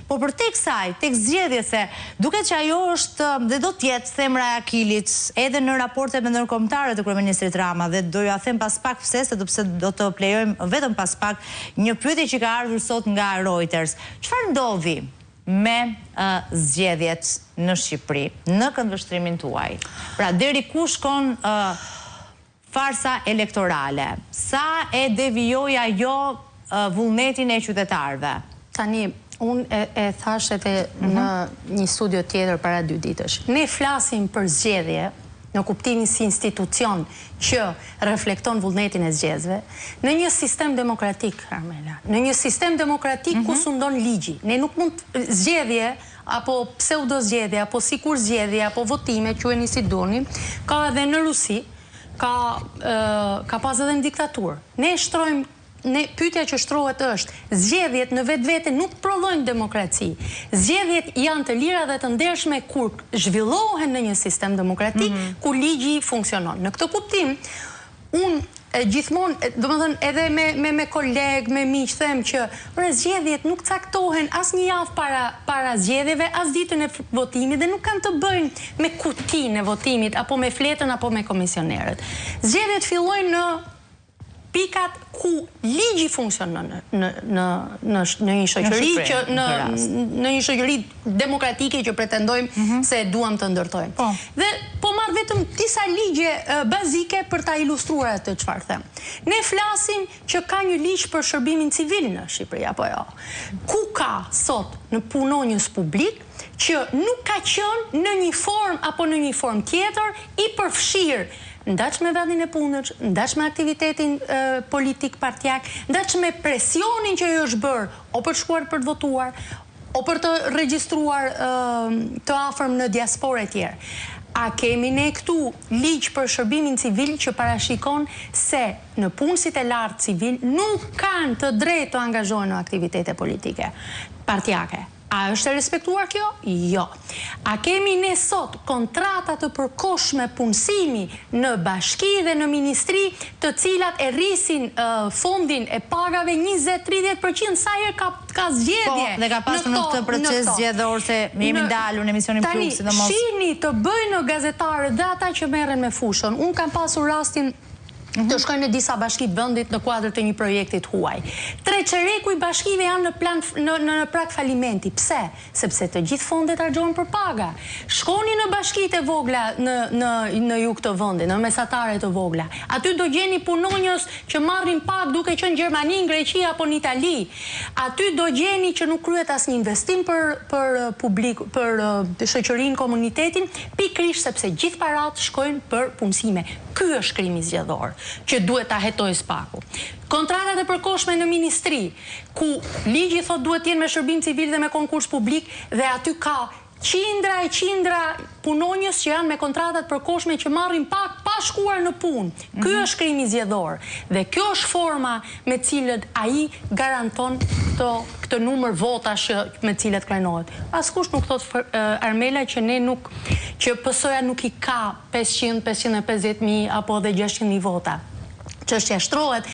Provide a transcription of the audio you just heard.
Po për tek saj, tek zgjedhje se duket që ajo është dhe do tjetë themra e Akilit edhe në raportet me ndërkombëtare të kryeministrit Rama dhe do ja them pas pak pse sepse do të plejojmë vetëm pas pak një pyetje që ka ardhur sot nga Reuters. Çfarë ndodhi me zgjedhjet në Shqipëri në këndvështrimin tuaj? Pra deri ku shkon farsa elektorale? Sa e devijoi ajo vullnetin e qytetarëve? Tani, unë e thash edhe në një studio tjetër para 2 ditësh. Ne flasim për zgjedhje në kuptimin si institucion që reflekton vullnetin e zgjedhjeve në një sistem demokratik, Carmela. Në një sistem demokratik ku sundon ligji. Ne nuk mund zgjedhje apo pseudo zgjedhje, apo sikur zgjedhje, apo votime, quheni si doni, ka edhe në Rusi, ka pas edhe në diktaturë. Pyetja që shtrohet është, zgjedhjet në vetvete nuk prodhojnë demokraci. Zgjedhjet janë të lira dhe të ndershme kur zhvillohen në një sistem demokratik, ku ligji funksionon. Në këtë kuptim, unë gjithmonë, domethënë edhe me kolegë, me miq, them që zgjedhjet nuk caktohen as një javë para zgjedhjeve, as ditën e votimit dhe nuk kanë të bëjnë me kutinë e votimit, apo me fletën, apo me komisionerët. Zgjedhjet fillojnë në pikat ku ligji funksionon në një shoqëri në një shoqëri demokratike që pretendojmë se duam të ndërtojmë. Dhe po marr vetëm disa ligje bazike për ta ilustruar atë çfarë them. Ne flasim që ka një ligj për shërbimin civil në Shqipëri apo jo. Ku ka sot në punonjës publik që nuk ka qenë në një formë apo në një formë tjetër i përfshirë ndaç me vendin e punës, ndaç me aktivitetin politik partijak, ndaç me presionin që është bërë o për shkuar për të votuar, o për të regjistruar të afërm në diasporë e tjerë. A kemi ne këtu ligj për shërbimin civil që parashikon se në punësit e lartë civil nuk kanë të drejtë të angazhohen në aktivitete politike, partijake? A është e respektuar kjo? Jo. A kemi ne sot kontrata të përkohshme punësimi në bashki dhe në ministri të cilat e rrisin fondin e pagave 20-30% sa herë ka zgjedhje? Po, dhe ka pasur në këtë proces zgjedhor se jemi ndalur në emisionin Plug, sidomos. Tani, shihni të bëjnë gazetarët dhe ata që merren me fushën. Unë kam pasur rastin të shkojnë në disa bashki vendit në kuadër të një projektit huaj. 3 çereku i bashkive janë në prag falimenti. Pse? Sepse të gjithë fondet harxhohen për paga. Shkoni në bashkitë e vogla në jug të vendit, në mesatare të vogla. Aty do gjeni punonjës që marrin pagë duke qenë në Gjermani, në Greqi apo në Itali. Aty do gjeni që nuk kryhet asnjë investim për publik, për shoqërinë, komunitetin, pikërisht sepse gjithë paratë shkojnë për punësime. Ky është krimi zgjedhor që duhet ta hetoj spaku. Kontratat e përkohshme në ministri, ku ligji thot duhet të jenë me shërbim civil dhe me konkurs publik, dhe aty ka qindra punonjës që janë me kontratat përkohshme që marrin pak pa shkuar në punë. Ky është krimi zgjedhor. Dhe kjo është forma me cilët ai garanton këtë numër votash me cilët krenohet. Askush nuk thot Armela që PS-ja nuk i ka 500, 550.000 apo edhe 600.000 vota. Çështja shtrohet